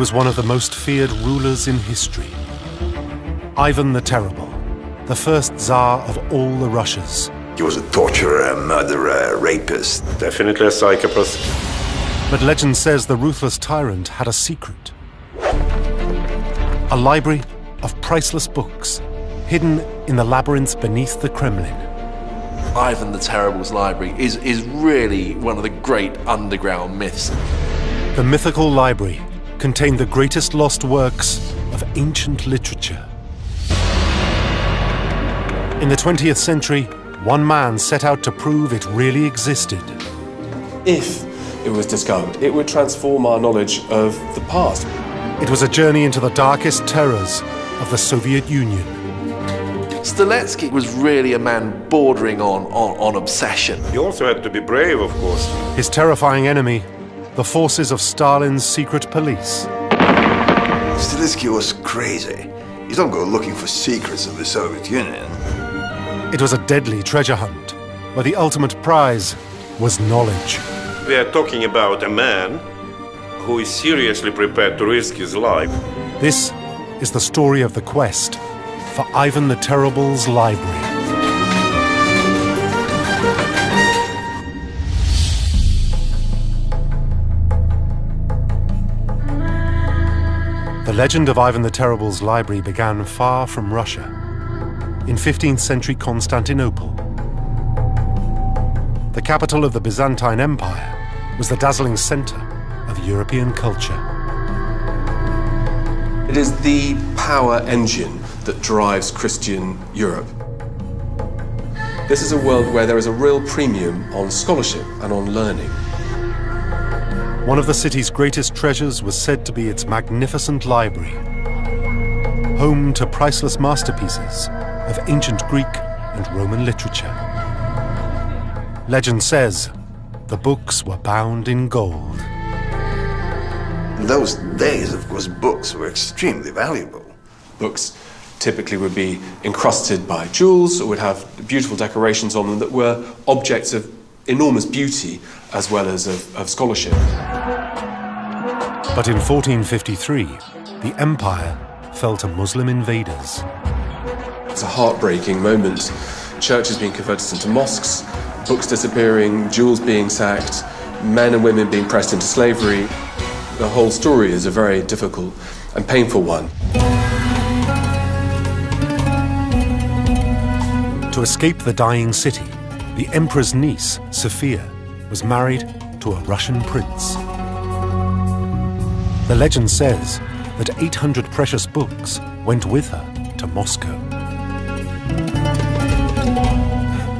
was one of the most feared rulers in history. Ivan the Terrible, the first Tsar of all the Russias. He was a torturer, a murderer, a rapist. Definitely a psychopath. But legend says the ruthless tyrant had a secret. A library of priceless books hidden in the labyrinths beneath the Kremlin. Ivan the Terrible's library is really one of the great underground myths. The mythical library contained the greatest lost works of ancient literature. In the 20th century, one man set out to prove it really existed. If it was discovered, it would transform our knowledge of the past. It was a journey into the darkest terrors of the Soviet Union. Stiletsky was really a man bordering on obsession. You also had to be brave, of course. His terrifying enemy, the forces of Stalin's secret police. Stiletsky was crazy. He don't go looking for secrets of the Soviet Union. It was a deadly treasure hunt, where the ultimate prize was knowledge. We are talking about a man who is seriously prepared to risk his life. This is the story of the quest for Ivan the Terrible's library. The legend of Ivan the Terrible's library began far from Russia, in 15th century Constantinople. The capital of the Byzantine Empire was the dazzling center of European culture. It is the power engine that drives Christian Europe. This is a world where there is a real premium on scholarship and on learning. One of the city's greatest treasures was said to be its magnificent library, home to priceless masterpieces of ancient Greek and Roman literature. Legend says the books were bound in gold. In those days, of course, books were extremely valuable. Books typically would be encrusted by jewels or would have beautiful decorations on them that were objects of enormous beauty as well as of scholarship. But in 1453, the empire fell to Muslim invaders. It's a heartbreaking moment. Churches being converted into mosques, books disappearing, jewels being sacked, men and women being pressed into slavery. The whole story is a very difficult and painful one. To escape the dying city, the emperor's niece, Sophia, was married to a Russian prince. The legend says that 800 precious books went with her to Moscow.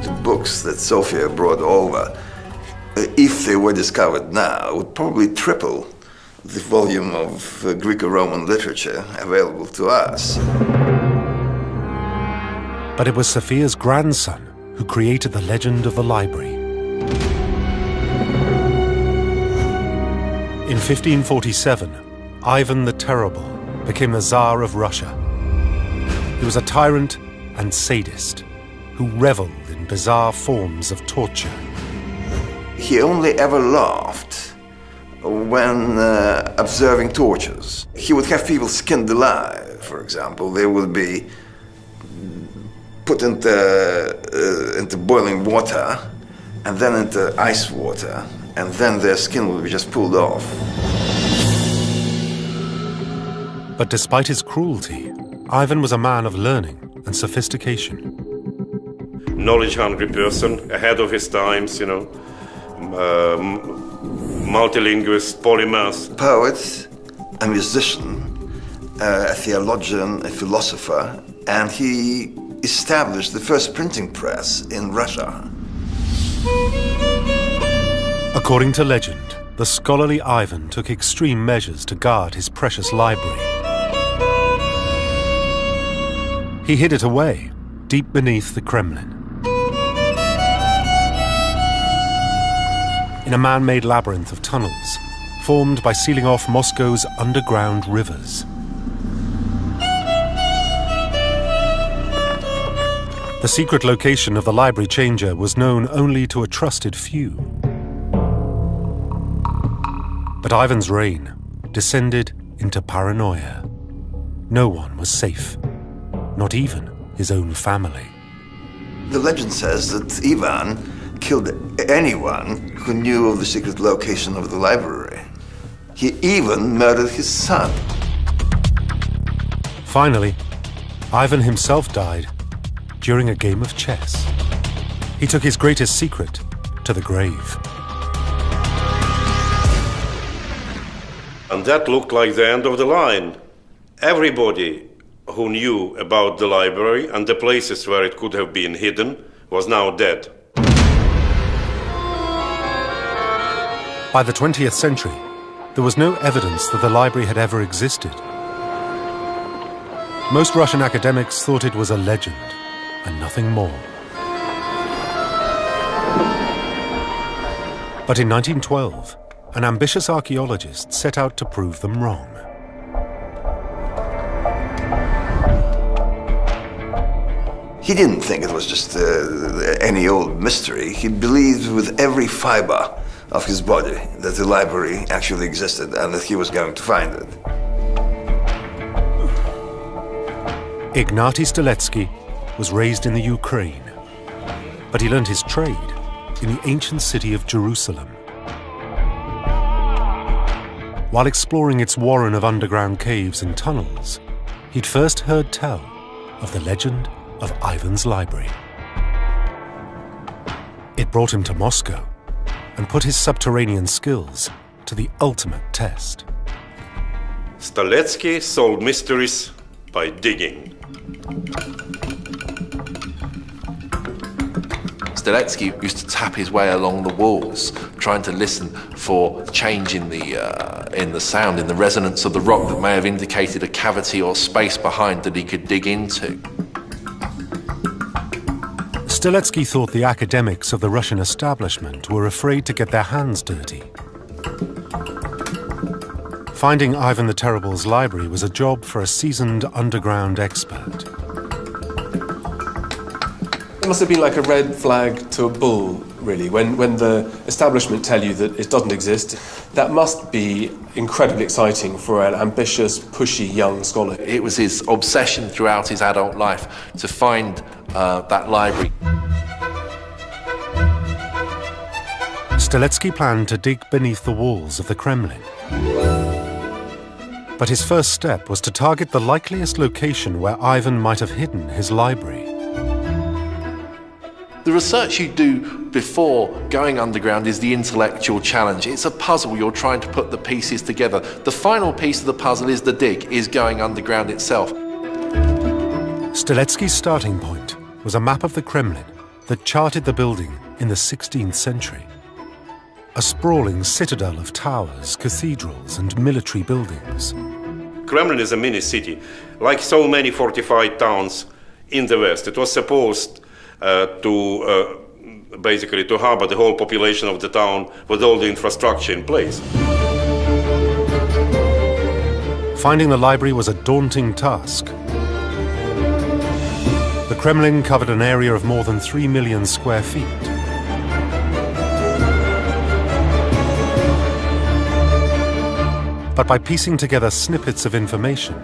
The books that Sophia brought over, if they were discovered now, would probably triple the volume of Greco-Roman literature available to us. But it was Sophia's grandson who created the legend of the library. In 1547, Ivan the Terrible became the Tsar of Russia. He was a tyrant and sadist who reveled in bizarre forms of torture. He only ever laughed when observing tortures. He would have people skinned alive, for example. They would be put into boiling water and then into ice water, and then their skin would be just pulled off. But despite his cruelty, Ivan was a man of learning and sophistication. Knowledge-hungry person, ahead of his times, you know, multilinguist, polymath. Poet, a musician, a theologian, a philosopher, and he established the first printing press in Russia. According to legend, the scholarly Ivan took extreme measures to guard his precious library. He hid it away, deep beneath the Kremlin. In a man-made labyrinth of tunnels, formed by sealing off Moscow's underground rivers. The secret location of the library changer was known only to a trusted few. But Ivan's reign descended into paranoia. No one was safe, not even his own family. The legend says that Ivan killed anyone who knew of the secret location of the library. He even murdered his son. Finally, Ivan himself died during a game of chess. He took his greatest secret to the grave. And that looked like the end of the line. Everybody who knew about the library and the places where it could have been hidden was now dead. By the 20th century, there was no evidence that the library had ever existed. Most Russian academics thought it was a legend and nothing more. But in 1912, an ambitious archaeologist set out to prove them wrong. He didn't think it was just any old mystery. He believed with every fiber of his body that the library actually existed and that he was going to find it. Ignaty Stiletsky was raised in the Ukraine, but he learned his trade in the ancient city of Jerusalem. While exploring its warren of underground caves and tunnels, he'd first heard tell of the legend of Ivan's library. It brought him to Moscow and put his subterranean skills to the ultimate test. Stiletsky solved mysteries by digging. Stiletsky used to tap his way along the walls, trying to listen for change in the sound, in the resonance of the rock that may have indicated a cavity or space behind that he could dig into. Stiletsky thought the academics of the Russian establishment were afraid to get their hands dirty. Finding Ivan the Terrible's library was a job for a seasoned underground expert. It must have been like a red flag to a bull, really. When the establishment tell you that it doesn't exist, that must be incredibly exciting for an ambitious, pushy young scholar. It was his obsession throughout his adult life to find that library. Stiletsky planned to dig beneath the walls of the Kremlin. But his first step was to target the likeliest location where Ivan might have hidden his library. The research you do before going underground is the intellectual challenge. It's a puzzle. You're trying to put the pieces together. The final piece of the puzzle is the dig, is going underground itself. Stiletsky's starting point was a map of the Kremlin that charted the building in the 16th century. A sprawling citadel of towers, cathedrals, and military buildings. Kremlin is a mini-city. Like so many fortified towns in the West, it was supposed basically to harbor the whole population of the town with all the infrastructure in place. Finding the library was a daunting task. The Kremlin covered an area of more than 3 million square feet. But by piecing together snippets of information,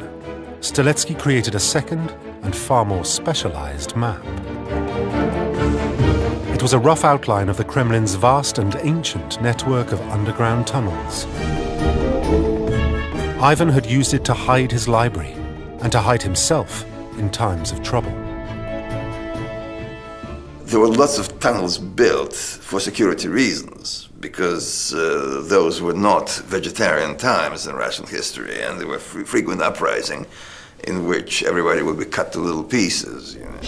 Stiletsky created a second and far more specialized map. It was a rough outline of the Kremlin's vast and ancient network of underground tunnels. Ivan had used it to hide his library and to hide himself in times of trouble. There were lots of tunnels built for security reasons, because those were not vegetarian times in Russian history, and there were frequent uprisings in which everybody would be cut to little pieces. You know.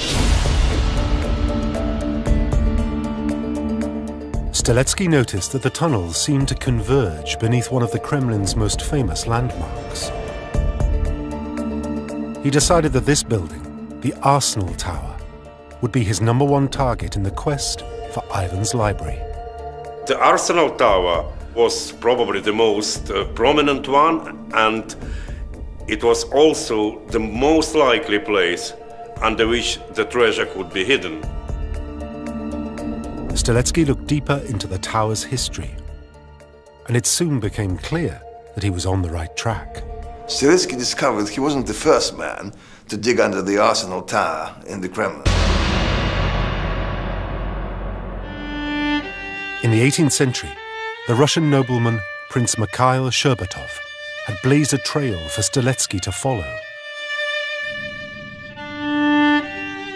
Stiletsky noticed that the tunnels seemed to converge beneath one of the Kremlin's most famous landmarks. He decided that this building, the Arsenal Tower, would be his #1 target in the quest for Ivan's library. The Arsenal Tower was probably the most prominent one, and it was also the most likely place under which the treasure could be hidden. Stiletsky looked deeper into the tower's history, and it soon became clear that he was on the right track. Streletsky discovered he wasn't the first man to dig under the Arsenal Tower in the Kremlin. In the 18th century, the Russian nobleman Prince Mikhail Sherbatov had blazed a trail for Streletsky to follow.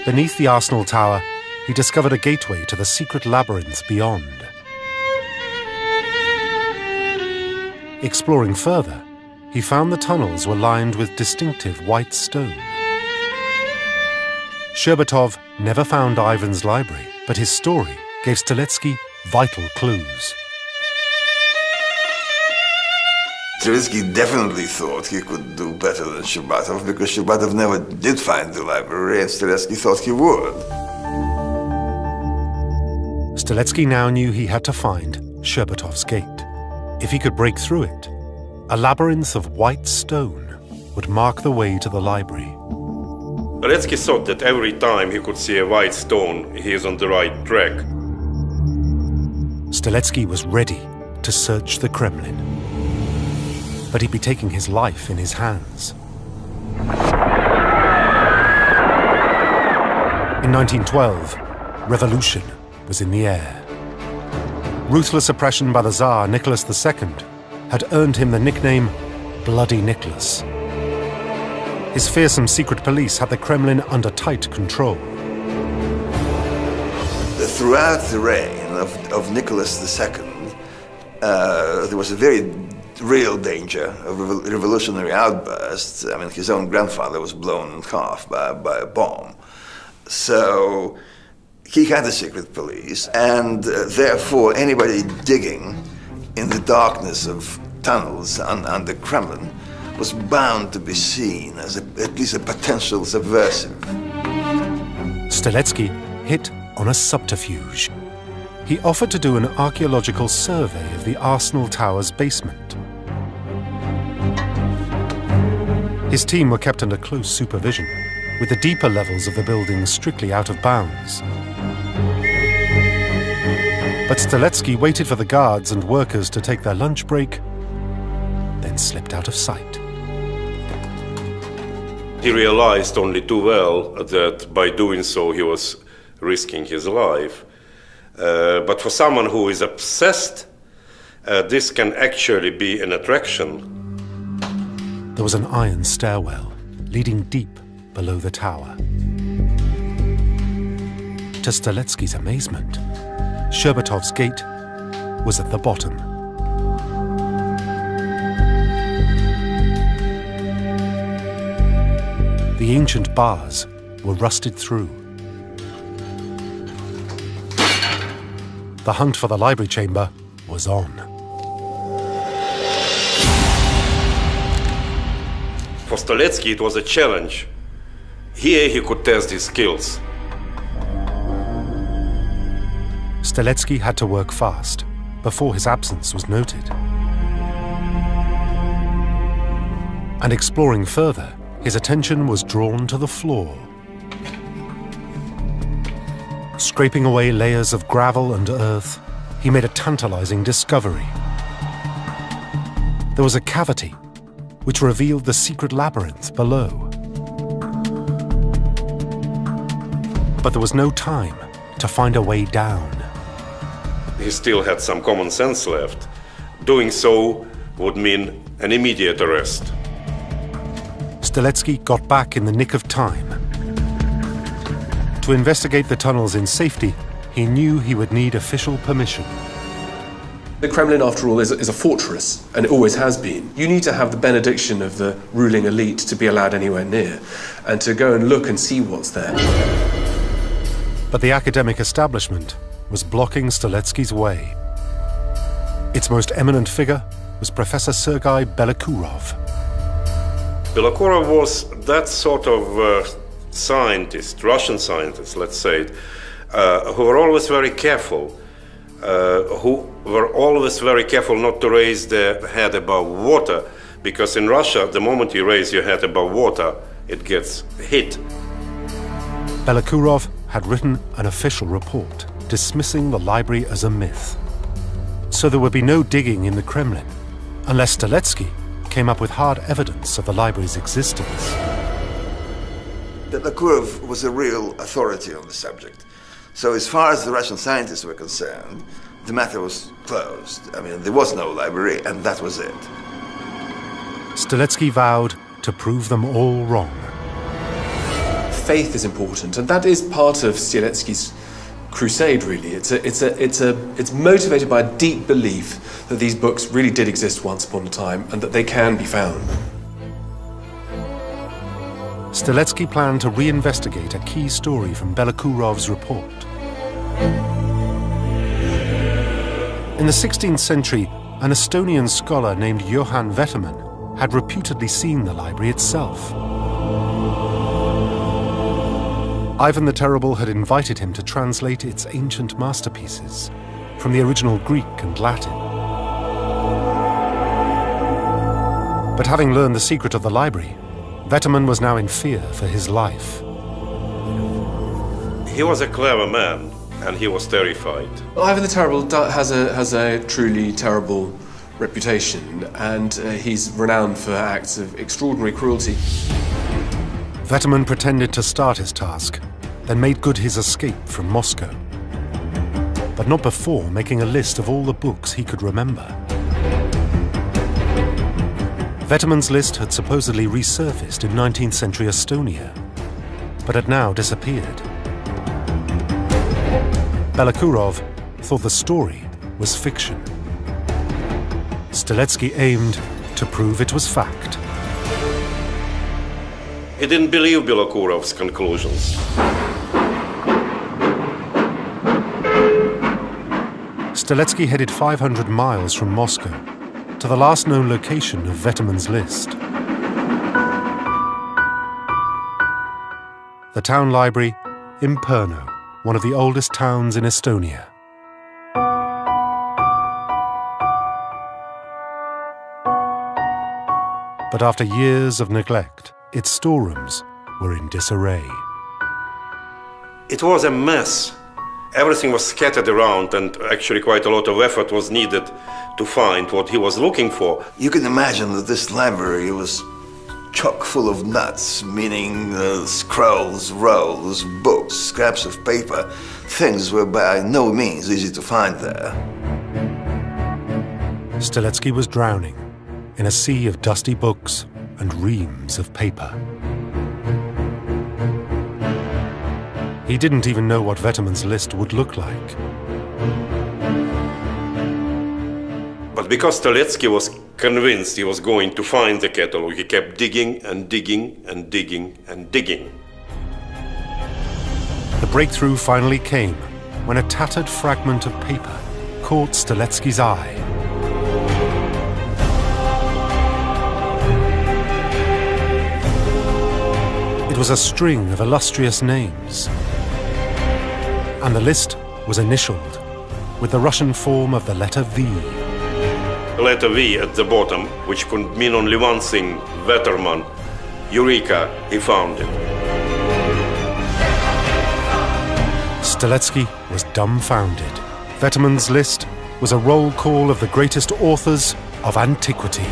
Beneath the Arsenal Tower, he discovered a gateway to the secret labyrinth beyond. Exploring further, he found the tunnels were lined with distinctive white stone. Sherbatov never found Ivan's library, but his story gave Streletsky vital clues. Streletsky definitely thought he could do better than Sherbatov because Sherbatov never did find the library and Streletsky thought he would. Streletsky now knew he had to find Sherbatov's gate. If he could break through it, a labyrinth of white stone would mark the way to the library. Streletsky thought that every time he could see a white stone, he is on the right track. Streletsky was ready to search the Kremlin, but he'd be taking his life in his hands. In 1912, revolution was in the air. Ruthless oppression by the Tsar Nicholas II had earned him the nickname Bloody Nicholas. His fearsome secret police had the Kremlin under tight control. Throughout the reign of Nicholas II, there was a very real danger of revolutionary outbursts. I mean, his own grandfather was blown in half by a bomb. So he had a secret police, and therefore anybody digging in the darkness of tunnels under Kremlin was bound to be seen as at least a potential subversive. Streletsky hit on a subterfuge. He offered to do an archaeological survey of the Arsenal Tower's basement. His team were kept under close supervision, with the deeper levels of the building strictly out of bounds. But Streletsky waited for the guards and workers to take their lunch break, then slipped out of sight. He realized only too well that by doing so he was risking his life. But for someone who is obsessed, this can actually be an attraction. There was an iron stairwell leading deep below the tower. To Streletsky's amazement, Sherbatov's gate was at the bottom. The ancient bars were rusted through. The hunt for the library chamber was on. For Streletsky, it was a challenge. Here he could test his skills. Streletsky had to work fast before his absence was noted. And exploring further, his attention was drawn to the floor. Scraping away layers of gravel and earth, he made a tantalizing discovery. There was a cavity which revealed the secret labyrinth below. But there was no time to find a way down. He still had some common sense left. Doing so would mean an immediate arrest. Streletsky got back in the nick of time. To investigate the tunnels in safety, he knew he would need official permission. The Kremlin, after all, is a fortress, and it always has been. You need to have the benediction of the ruling elite to be allowed anywhere near, and to go and look and see what's there. But the academic establishment was blocking Streletsky's way. Its most eminent figure was Professor Sergei Belokurov. Belokurov was that sort of scientist, Russian scientist, let's say it, who were always very careful, not to raise their head above water, because in Russia, the moment you raise your head above water, it gets hit. Belokurov had written an official report dismissing the library as a myth. So there would be no digging in the Kremlin unless Streletsky came up with hard evidence of the library's existence. Belakourov was a real authority on the subject. So as far as the Russian scientists were concerned, the matter was closed. I mean, there was no library, and that was it. Streletsky vowed to prove them all wrong. Faith is important, and that is part of Streletsky's crusade, really. It's motivated by a deep belief that these books really did exist once upon a time, and that they can be found. Streletsky planned to reinvestigate a key story from Belokourov's report. In the 16th century, an Estonian scholar named Johann Veterman had reputedly seen the library itself. Ivan the Terrible had invited him to translate its ancient masterpieces from the original Greek and Latin. But having learned the secret of the library, Veterman was now in fear for his life. He was a clever man, and he was terrified. Ivan the Terrible has a truly terrible reputation, and he's renowned for acts of extraordinary cruelty. Veterman pretended to start his task, then made good his escape from Moscow. But not before making a list of all the books he could remember. Veterman's list had supposedly resurfaced in 19th century Estonia, but had now disappeared. Belokourov thought the story was fiction. Streletsky aimed to prove it was fact. He didn't believe Belokourov's conclusions. Streletsky headed 500 miles from Moscow to the last known location of Veterman's list. The town library in Perno, one of the oldest towns in Estonia. But after years of neglect, its storerooms were in disarray. It was a mess. Everything was scattered around, and actually quite a lot of effort was needed to find what he was looking for. You can imagine that this library was chock full of nuts, meaning scrolls, rolls, books, scraps of paper. Things were by no means easy to find there. Streletsky was drowning in a sea of dusty books and reams of paper. He didn't even know what Veterman's list would look like. But because Streletsky was convinced he was going to find the catalog, he kept digging and digging and digging and digging. The breakthrough finally came when a tattered fragment of paper caught Streletsky's eye. It was a string of illustrious names, and the list was initialed with the Russian form of the letter V. The letter V at the bottom, which could mean only one thing, Veterman. Eureka, he found it. Streletsky was dumbfounded. Veterman's list was a roll call of the greatest authors of antiquity.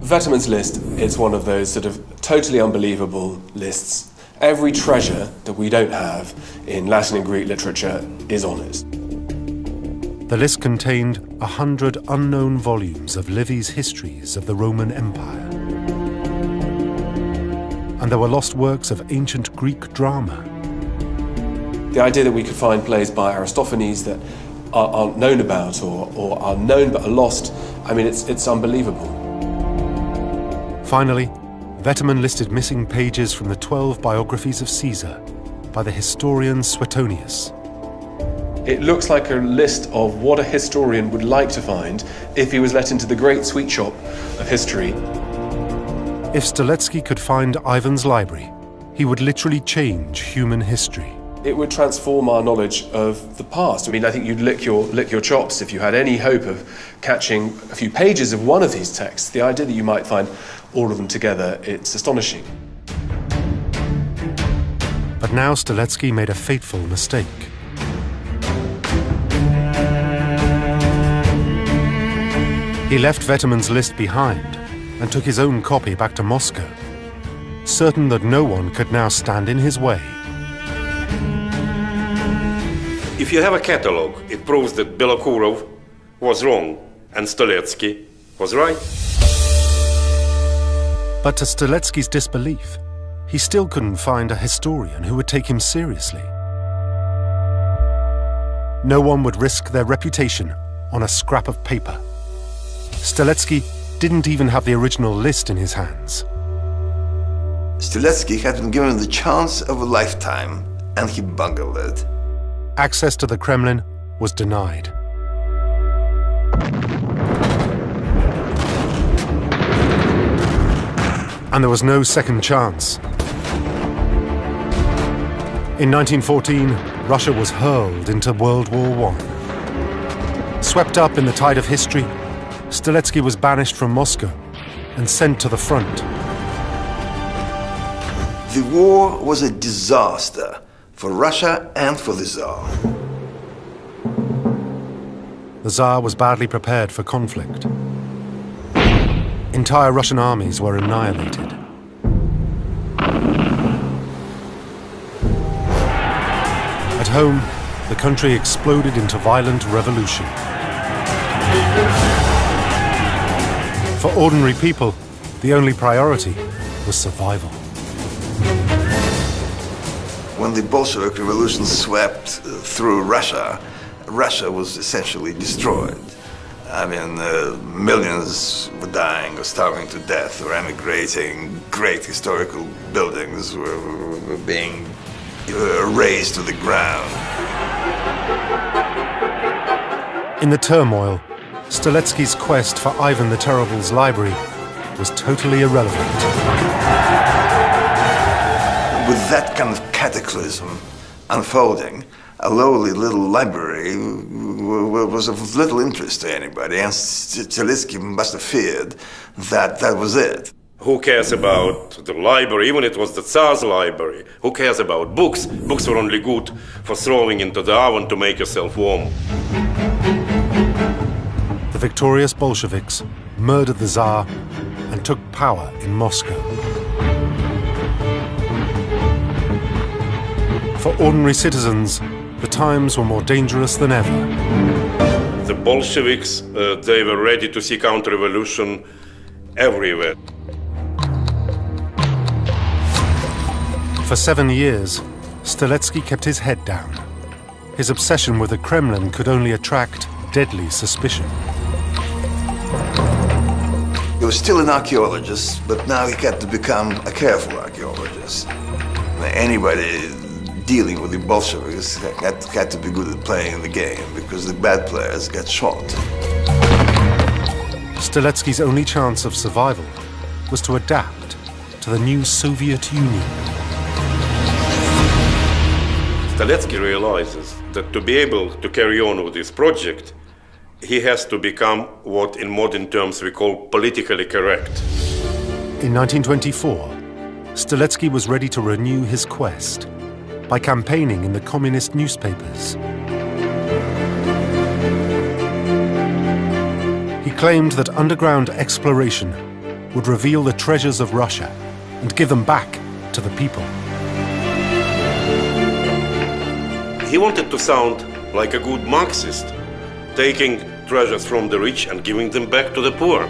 Veterman's list is one of those sort of totally unbelievable lists. Every treasure that we don't have in Latin and Greek literature is on it. The list contained 100 unknown volumes of Livy's histories of the Roman Empire. And there were lost works of ancient Greek drama. The idea that we could find plays by Aristophanes that aren't known about or are known but are lost, I mean, it's unbelievable. Finally, Veterman listed missing pages from the 12 biographies of Caesar by the historian Suetonius. It looks like a list of what a historian would like to find if he was let into the great sweet shop of history. If Streletsky could find Ivan's library, he would literally change human history. It would transform our knowledge of the past. I mean, I think you'd lick your chops if you had any hope of catching a few pages of one of these texts. The idea that you might find all of them together, it's astonishing. But now Stiletsky made a fateful mistake. He left Veterman's list behind and took his own copy back to Moscow, certain that no one could now stand in his way. If you have a catalogue, it proves that Belokurov was wrong and Stiletsky was right. But to Stiletsky's disbelief, he still couldn't find a historian who would take him seriously. No one would risk their reputation on a scrap of paper. Stiletsky didn't even have the original list in his hands. Stiletsky had been given the chance of a lifetime, and he bungled it. Access to the Kremlin was denied. And there was no second chance. In 1914, Russia was hurled into World War I. Swept up in the tide of history, Stiletsky was banished from Moscow and sent to the front. The war was a disaster for Russia and for the Tsar. The Tsar was badly prepared for conflict. Entire Russian armies were annihilated. At home, the country exploded into violent revolution. For ordinary people, the only priority was survival. When the Bolshevik Revolution swept through Russia, Russia was essentially destroyed. I mean, millions were dying or starving to death or emigrating. Great historical buildings were being razed to the ground. In the turmoil, Stiletsky's quest for Ivan the Terrible's library was totally irrelevant. With that kind of cataclysm unfolding, a lowly little library was of little interest to anybody, and Stiletsky must have feared that that was it. Who cares about the library, even if it was the Tsar's library? Who cares about books? Books were only good for throwing into the oven to make yourself warm. The victorious Bolsheviks murdered the Tsar and took power in Moscow. For ordinary citizens, the times were more dangerous than ever. The Bolsheviks, they were ready to see counter-revolution everywhere. For 7 years, Stiletsky kept his head down. His obsession with the Kremlin could only attract deadly suspicion. He was still an archaeologist, but now he had to become a careful archaeologist. Anybody dealing with the Bolsheviks had to be good at playing the game, because the bad players got shot. Stiletsky's only chance of survival was to adapt to the new Soviet Union. Stiletsky realizes that to be able to carry on with this project, he has to become what in modern terms we call politically correct. In 1924, Stiletsky was ready to renew his quest by campaigning in the communist newspapers. He claimed that underground exploration would reveal the treasures of Russia and give them back to the people. He wanted to sound like a good Marxist, taking treasures from the rich and giving them back to the poor.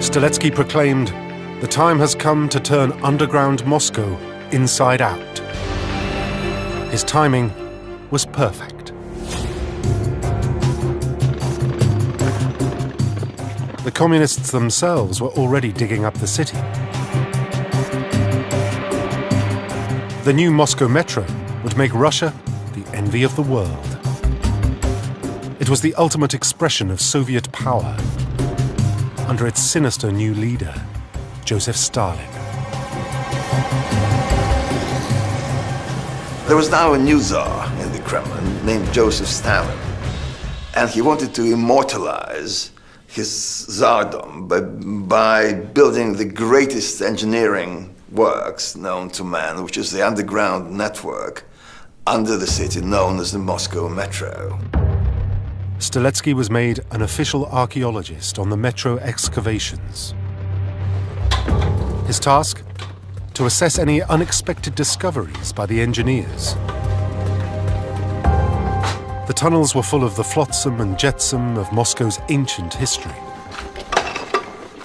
Stiletsky proclaimed, "The time has come to turn underground Moscow inside out." His timing was perfect. The communists themselves were already digging up the city. The new Moscow Metro would make Russia the envy of the world. It was the ultimate expression of Soviet power under its sinister new leader, Joseph Stalin. There was now a new Tsar in the Kremlin named Joseph Stalin, and he wanted to immortalize his Tsardom by building the greatest engineering works known to man, which is the underground network under the city known as the Moscow Metro. Streletsky was made an official archaeologist on the metro excavations. His task? To assess any unexpected discoveries by the engineers. The tunnels were full of the flotsam and jetsam of Moscow's ancient history.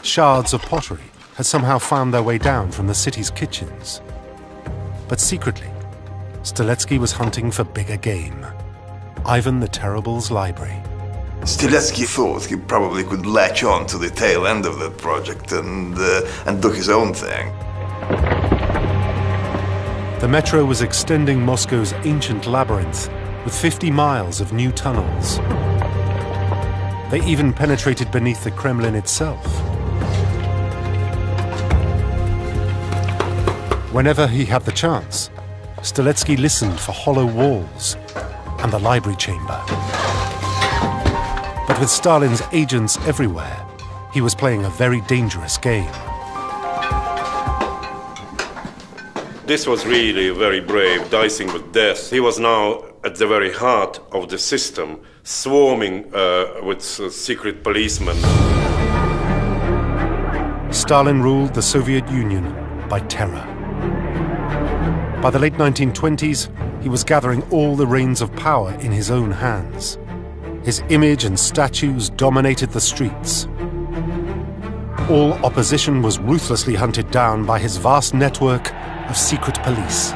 Shards of pottery had somehow found their way down from the city's kitchens. But secretly, Streletsky was hunting for bigger game. Ivan the Terrible's library. Streletsky thought he probably could latch on to the tail end of that project and do his own thing. The metro was extending Moscow's ancient labyrinth with 50 miles of new tunnels. They even penetrated beneath the Kremlin itself. Whenever he had the chance, Streletsky listened for hollow walls and the library chamber. But with Stalin's agents everywhere, he was playing a very dangerous game. This was really very brave, dicing with death. He was now at the very heart of the system, swarming with secret policemen. Stalin ruled the Soviet Union by terror. By the late 1920s, he was gathering all the reins of power in his own hands. His image and statues dominated the streets. All opposition was ruthlessly hunted down by his vast network of secret police.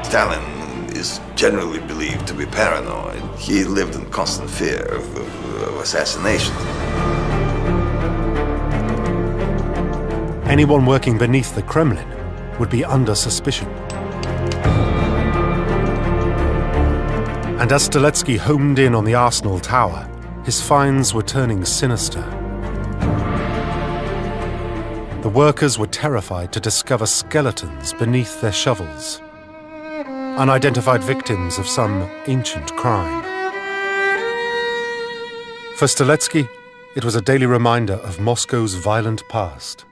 Stalin is generally believed to be paranoid. He lived in constant fear of assassination. Anyone working beneath the Kremlin would be under suspicion. And as Streletsky homed in on the Arsenal Tower, his finds were turning sinister. The workers were terrified to discover skeletons beneath their shovels, unidentified victims of some ancient crime. For Streletsky, it was a daily reminder of Moscow's violent past.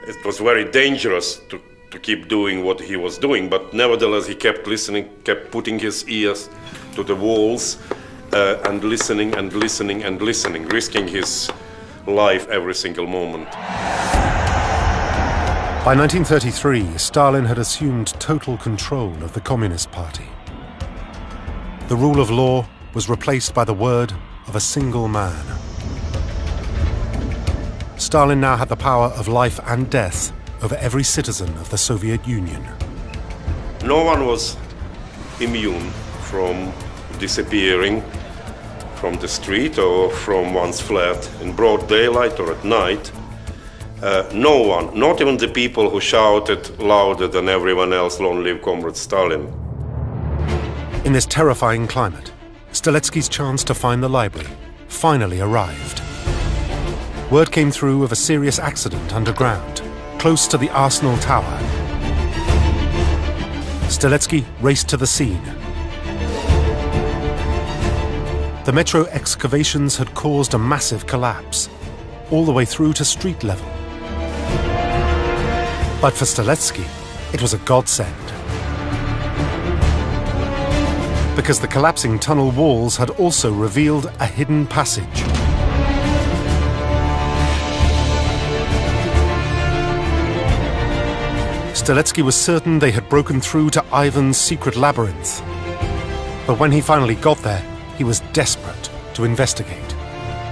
It was very dangerous to keep doing what he was doing, but nevertheless he kept listening, kept putting his ears to the walls and listening and listening and listening, risking his life every single moment. By 1933, Stalin had assumed total control of the Communist Party. The rule of law was replaced by the word of a single man. Stalin now had the power of life and death over every citizen of the Soviet Union. No one was immune from disappearing from the street or from one's flat in broad daylight or at night. No one, not even the people who shouted louder than everyone else, "Long live Comrade Stalin." In this terrifying climate, Streletsky's chance to find the library finally arrived. Word came through of a serious accident underground, close to the Arsenal Tower. Streletsky raced to the scene. The metro excavations had caused a massive collapse, all the way through to street level. But for Streletsky, it was a godsend. Because the collapsing tunnel walls had also revealed a hidden passage. Streletsky was certain they had broken through to Ivan's secret labyrinth. But when he finally got there, he was desperate to investigate.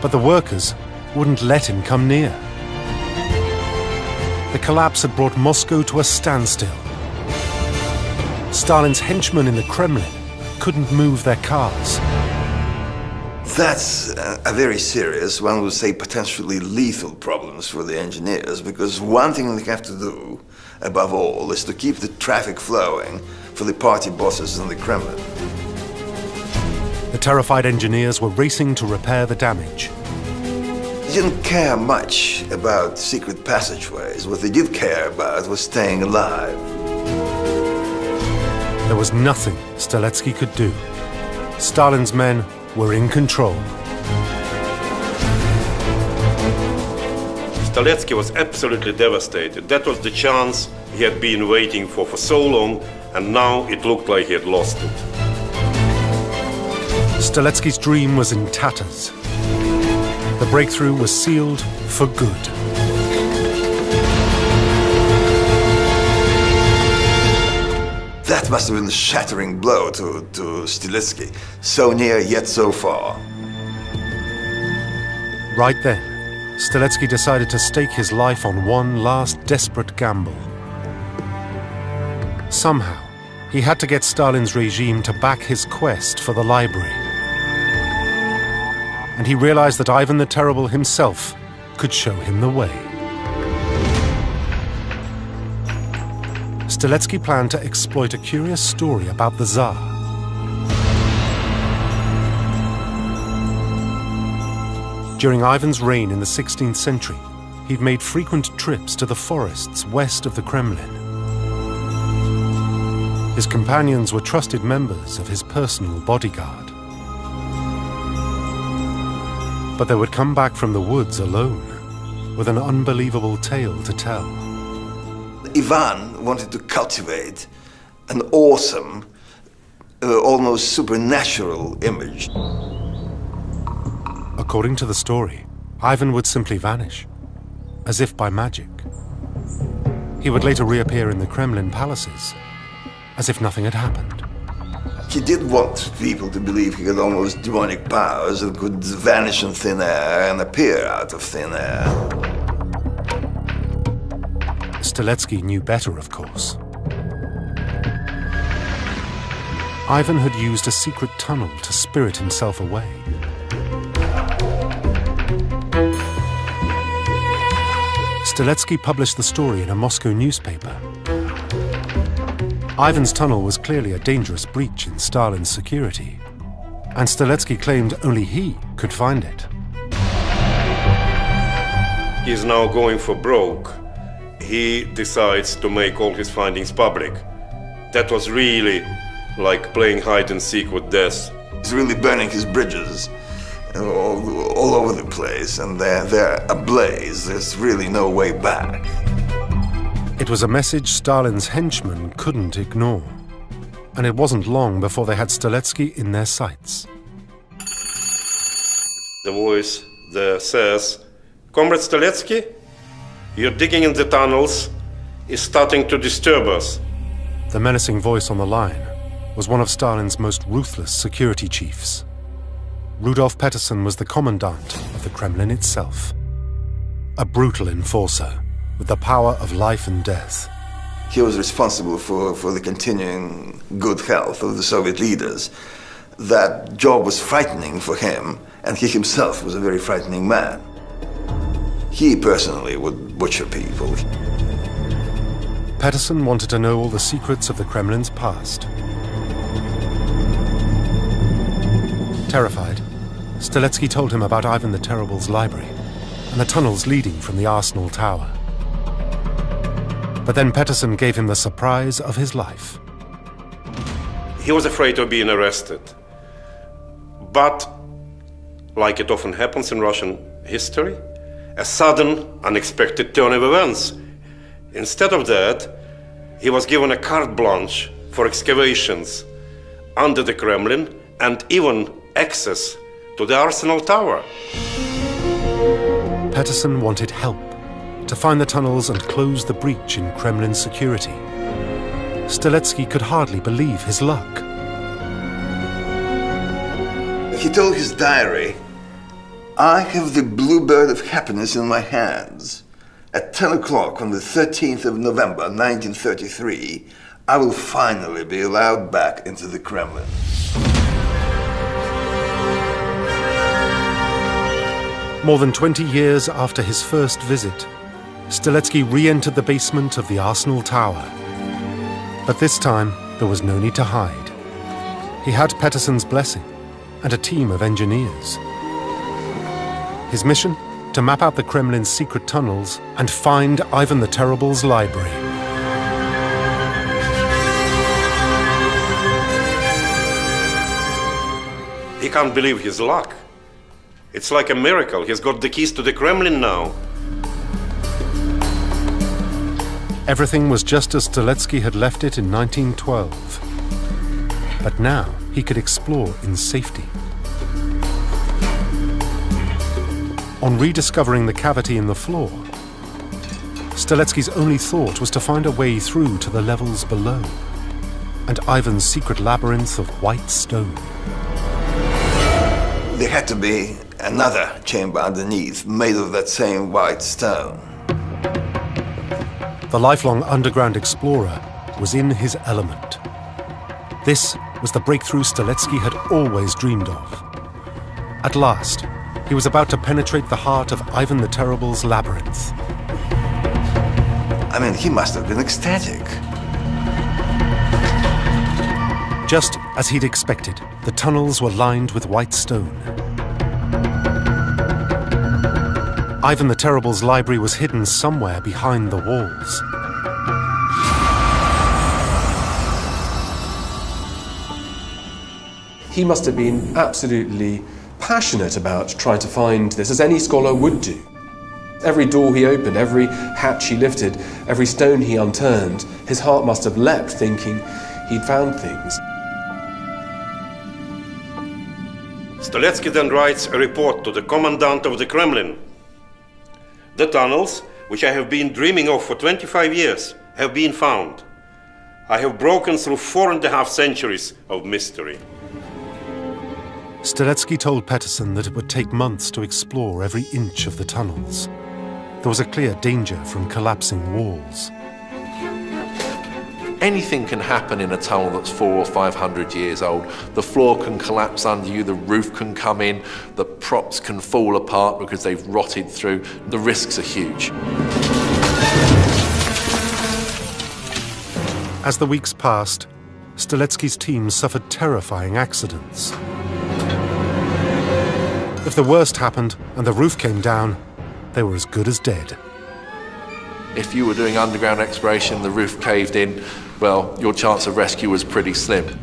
But the workers wouldn't let him come near. The collapse had brought Moscow to a standstill. Stalin's henchmen in the Kremlin couldn't move their cars. That's a very serious, one would say potentially lethal problems for the engineers, because one thing they have to do, above all, is to keep the traffic flowing for the party bosses in the Kremlin. The terrified engineers were racing to repair the damage. They didn't care much about secret passageways. What they did care about was staying alive. There was nothing Streletsky could do. Stalin's men were in control. Staletsky was absolutely devastated. That was the chance he had been waiting for so long, and now it looked like he had lost it. Staletsky's dream was in tatters. The breakthrough was sealed for good. That must have been a shattering blow to Staletsky. So near, yet so far. Right then, Staletsky decided to stake his life on one last desperate gamble. Somehow, he had to get Stalin's regime to back his quest for the library. And he realized that Ivan the Terrible himself could show him the way. Staletsky planned to exploit a curious story about the Tsar. During Ivan's reign in the 16th century, he'd made frequent trips to the forests west of the Kremlin. His companions were trusted members of his personal bodyguard. But they would come back from the woods alone, with an unbelievable tale to tell. Ivan wanted to cultivate an awesome, almost supernatural image. According to the story, Ivan would simply vanish, as if by magic. He would later reappear in the Kremlin palaces, as if nothing had happened. He did want people to believe he had almost demonic powers and could vanish in thin air and appear out of thin air. Staletsky knew better, of course. Ivan had used a secret tunnel to spirit himself away. Staletsky published the story in a Moscow newspaper. Ivan's tunnel was clearly a dangerous breach in Stalin's security, and Staletsky claimed only he could find it. He's now going for broke. He decides to make all his findings public. That was really like playing hide and seek with death. He's really burning his bridges all over the place, and they're ablaze. There's really no way back. It was a message Stalin's henchmen couldn't ignore, and it wasn't long before they had Staletsky in their sights. The voice there says, "Comrade Staletsky, your digging in the tunnels is starting to disturb us." The menacing voice on the line was one of Stalin's most ruthless security chiefs. Rudolf Peterson was the commandant of the Kremlin itself, a brutal enforcer with the power of life and death. He was responsible for the continuing good health of the Soviet leaders. That job was frightening for him, and he himself was a very frightening man. He personally would butcher people. Peterson wanted to know all the secrets of the Kremlin's past. Terrified, Staletsky told him about Ivan the Terrible's library and the tunnels leading from the Arsenal Tower. But then Peterson gave him the surprise of his life. He was afraid of being arrested. But, like it often happens in Russian history, a sudden, unexpected turn of events. Instead of that, he was given a carte blanche for excavations under the Kremlin and even access to the Arsenal Tower. Peterson wanted help to find the tunnels and close the breach in Kremlin security. Staletsky could hardly believe his luck. He told his diary, "I have the bluebird of happiness in my hands. At 10 o'clock on the 13th of November, 1933, I will finally be allowed back into the Kremlin." More than 20 years after his first visit, Staletsky re-entered the basement of the Arsenal Tower. But this time, there was no need to hide. He had Peterson's blessing and a team of engineers. His mission? To map out the Kremlin's secret tunnels and find Ivan the Terrible's library. He can't believe his luck. It's like a miracle. He's got the keys to the Kremlin now. Everything was just as Streletsky had left it in 1912. But now he could explore in safety. On rediscovering the cavity in the floor, Streletsky's only thought was to find a way through to the levels below, and Ivan's secret labyrinth of white stone. There had to be another chamber underneath, made of that same white stone. The lifelong underground explorer was in his element. This was the breakthrough Streletsky had always dreamed of. At last, he was about to penetrate the heart of Ivan the Terrible's labyrinth. I mean, he must have been ecstatic. Just as he'd expected, the tunnels were lined with white stone. Ivan the Terrible's library was hidden somewhere behind the walls. He must have been absolutely passionate about trying to find this, as any scholar would do. Every door he opened, every hatch he lifted, every stone he unturned, his heart must have leapt, thinking he'd found things. Streletsky then writes a report to the commandant of the Kremlin. The tunnels, which I have been dreaming of for 25 years, have been found. I have broken through 4.5 centuries of mystery. Streletsky told Peterson that it would take months to explore every inch of the tunnels. There was a clear danger from collapsing walls. Anything can happen in a tunnel that's 400 or 500 years old. The floor can collapse under you, the roof can come in, the props can fall apart because they've rotted through. The risks are huge. As the weeks passed, Streletsky's team suffered terrifying accidents. If the worst happened and the roof came down, they were as good as dead. If you were doing underground exploration, the roof caved in, well, your chance of rescue was pretty slim.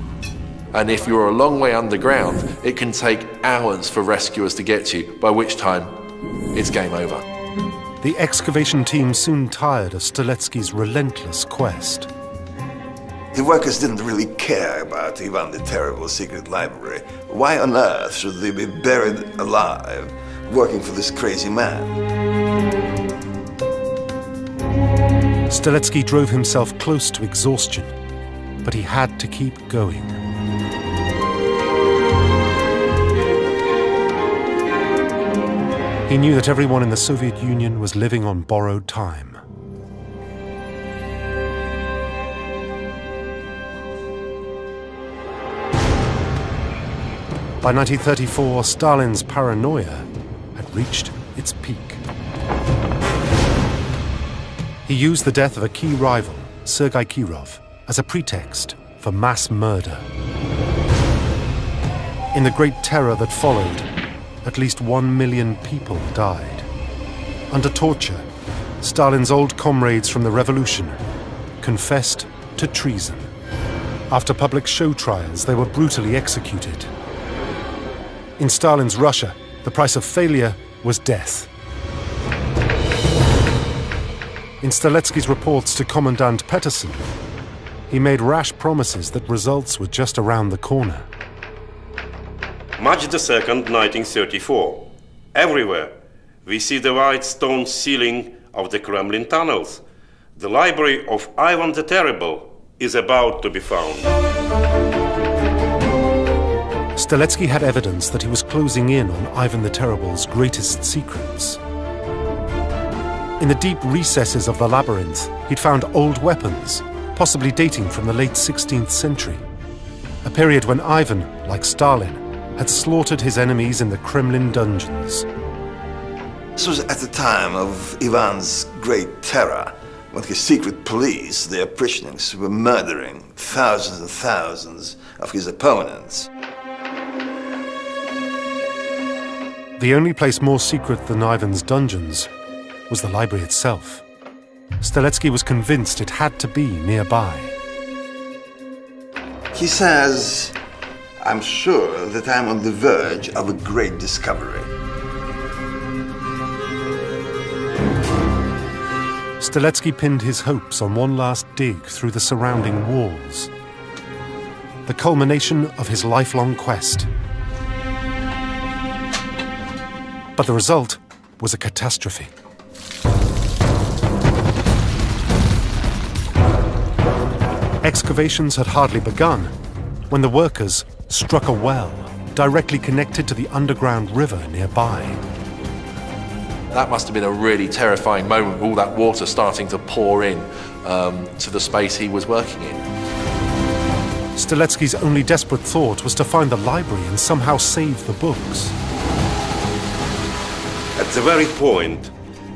And if you're a long way underground, it can take hours for rescuers to get to you, by which time it's game over. The excavation team soon tired of Streletsky's relentless quest. The workers didn't really care about Ivan the Terrible's secret library. Why on earth should they be buried alive, working for this crazy man? Streletsky drove himself close to exhaustion, but he had to keep going. He knew that everyone in the Soviet Union was living on borrowed time. By 1934, Stalin's paranoia had reached its peak. He used the death of a key rival, Sergei Kirov, as a pretext for mass murder. In the Great Terror that followed, at least 1 million people died. Under torture, Stalin's old comrades from the revolution confessed to treason. After public show trials, they were brutally executed. In Stalin's Russia, the price of failure was death. In Streletsky's reports to Commandant Peterson, he made rash promises that results were just around the corner. March 2nd, 1934. Everywhere we see the white stone ceiling of the Kremlin tunnels. The library of Ivan the Terrible is about to be found. Streletsky had evidence that he was closing in on Ivan the Terrible's greatest secrets. In the deep recesses of the labyrinth, he'd found old weapons, possibly dating from the late 16th century, a period when Ivan, like Stalin, had slaughtered his enemies in the Kremlin dungeons. This was at the time of Ivan's Great Terror, when his secret police, the Opryshniks, were murdering thousands and thousands of his opponents. The only place more secret than Ivan's dungeons was the library itself. Streletsky was convinced it had to be nearby. He says, "I'm sure that I'm on the verge of a great discovery." Strzelecki pinned his hopes on one last dig through the surrounding walls. The culmination of his lifelong quest. But the result was a catastrophe. Excavations had hardly begun when the workers struck a well directly connected to the underground river nearby. That must have been a really terrifying moment, all that water starting to pour in to the space he was working in. Strzelecki's only desperate thought was to find the library and somehow save the books. At the very point,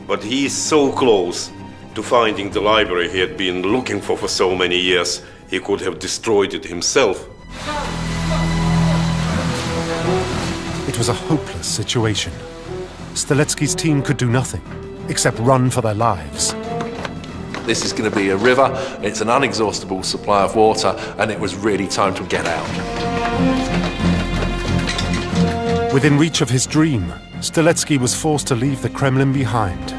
but he is so close to finding the library he had been looking for so many years, he could have destroyed it himself. It was a hopeless situation. Strzelecki's team could do nothing except run for their lives. This is going to be a river, it's an unexhaustible supply of water, and it was really time to get out. Within reach of his dream, Strzelecki was forced to leave the Kremlin behind.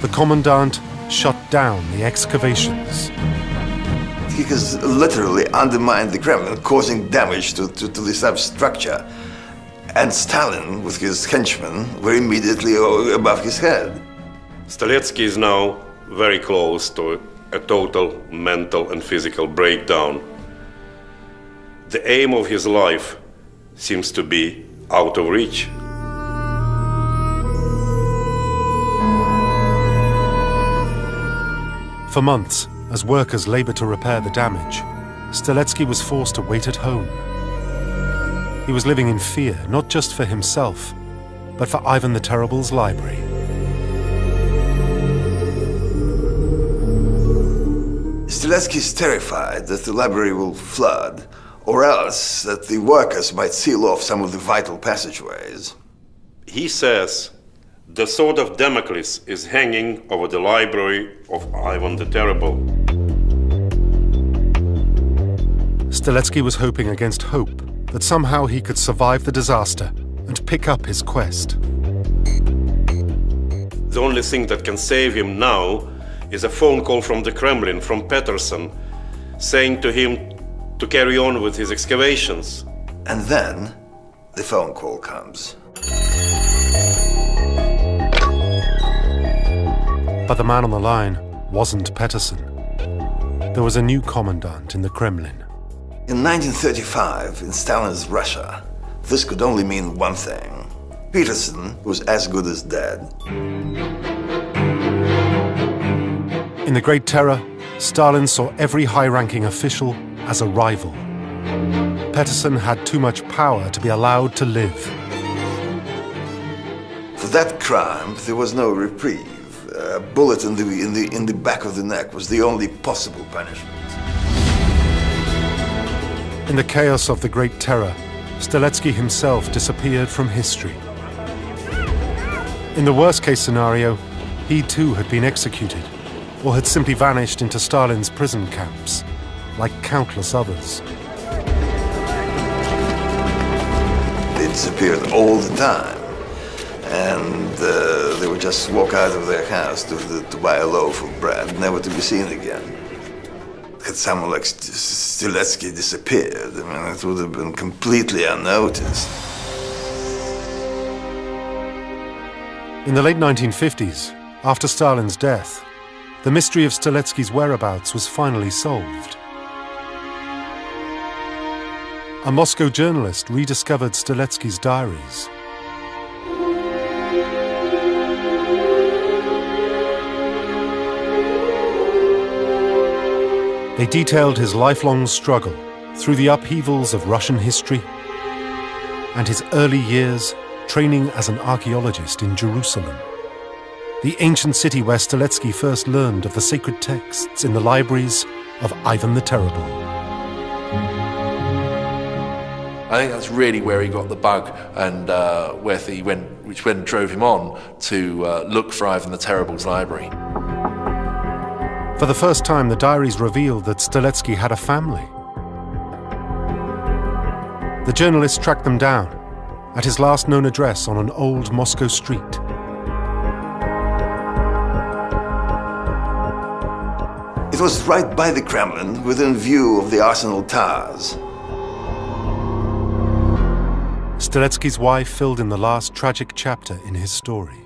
The commandant shut down the excavations. He has literally undermined the Kremlin, causing damage to this structure. And Stalin, with his henchmen, were immediately above his head. Strzelecki is now very close to a total mental and physical breakdown. The aim of his life seems to be out of reach. For months, as workers labored to repair the damage, Strzelecki was forced to wait at home. He was living in fear, not just for himself, but for Ivan the Terrible's library. Strzelecki is terrified that the library will flood, or else that the workers might seal off some of the vital passageways. He says the sword of Damocles is hanging over the library of Ivan the Terrible. Strzelecki was hoping against hope that somehow he could survive the disaster and pick up his quest. The only thing that can save him now is a phone call from the Kremlin, from Peterson, saying to him to carry on with his excavations. And then the phone call comes. But the man on the line wasn't Peterson. There was a new commandant in the Kremlin. In 1935, in Stalin's Russia, this could only mean one thing. Peterson was as good as dead. In the Great Terror, Stalin saw every high-ranking official as a rival. Peterson had too much power to be allowed to live. For that crime, there was no reprieve. A bullet in the back of the neck was the only possible punishment. In the chaos of the Great Terror, Strzelecki himself disappeared from history. In the worst-case scenario, he too had been executed, or had simply vanished into Stalin's prison camps, like countless others. They disappeared all the time, and they would just walk out of their house to buy a loaf of bread, never to be seen again. Had someone like Strzelecki disappeared, I mean, it would have been completely unnoticed. In the late 1950s, after Stalin's death, the mystery of Strzelecki's whereabouts was finally solved. A Moscow journalist rediscovered Strzelecki's diaries. They detailed his lifelong struggle through the upheavals of Russian history and his early years training as an archaeologist in Jerusalem, the ancient city where Strzelecki first learned of the sacred texts in the libraries of Ivan the Terrible. I think that's really where he got the bug, and which drove him on to look for Ivan the Terrible's library. For the first time, the diaries revealed that Strzelecki had a family. The journalist tracked them down at his last known address on an old Moscow street. It was right by the Kremlin, within view of the Arsenal towers. Stiletsky's wife filled in the last tragic chapter in his story.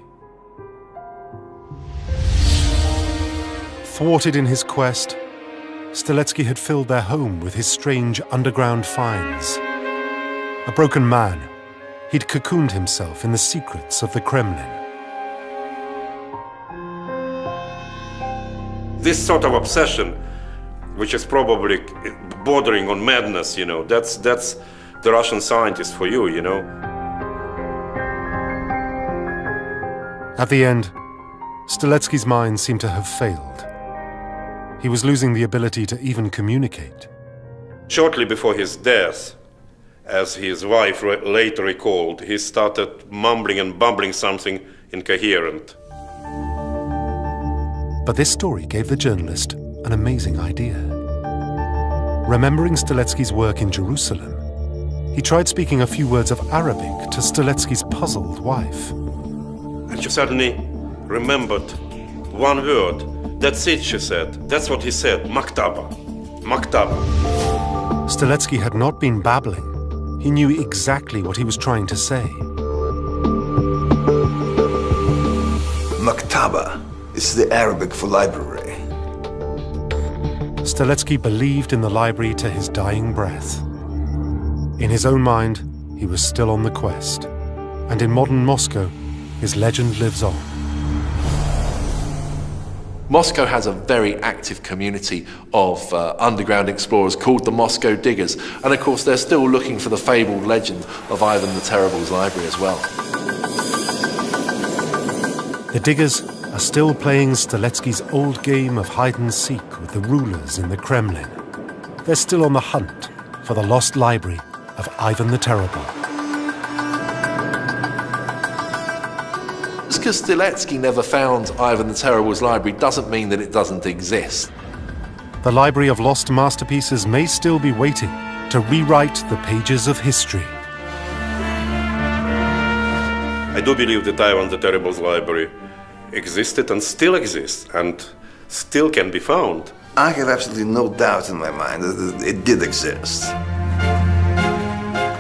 Thwarted in his quest, Stiletsky had filled their home with his strange underground finds. A broken man, he'd cocooned himself in the secrets of the Kremlin. This sort of obsession, which is probably bordering on madness, you know, that's the Russian scientist for you, you know. At the end, Stiletsky's mind seemed to have failed. He was losing the ability to even communicate. Shortly before his death, as his wife later recalled, he started mumbling and bumbling something incoherent. But this story gave the journalist an amazing idea. Remembering Stiletsky's work in Jerusalem, he tried speaking a few words of Arabic to Stiletsky's puzzled wife. And she suddenly remembered one word. That's it, she said. That's what he said, maktaba. Maktaba. Stiletsky had not been babbling. He knew exactly what he was trying to say. Maktaba is the Arabic for library. Stiletsky believed in the library to his dying breath. In his own mind, he was still on the quest. And in modern Moscow, his legend lives on. Moscow has a very active community of underground explorers called the Moscow Diggers, and of course they're still looking for the fabled legend of Ivan the Terrible's library as well. The Diggers are still playing Stiletsky's old game of hide-and-seek with the rulers in the Kremlin. They're still on the hunt for the lost library of Ivan the Terrible. Just because Stiletsky never found Ivan the Terrible's library doesn't mean that it doesn't exist. The library of lost masterpieces may still be waiting to rewrite the pages of history. I do believe that Ivan the Terrible's library existed and still exists and still can be found. I have absolutely no doubt in my mind that it did exist.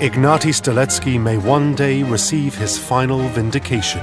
Ignatiy Stiletsky may one day receive his final vindication.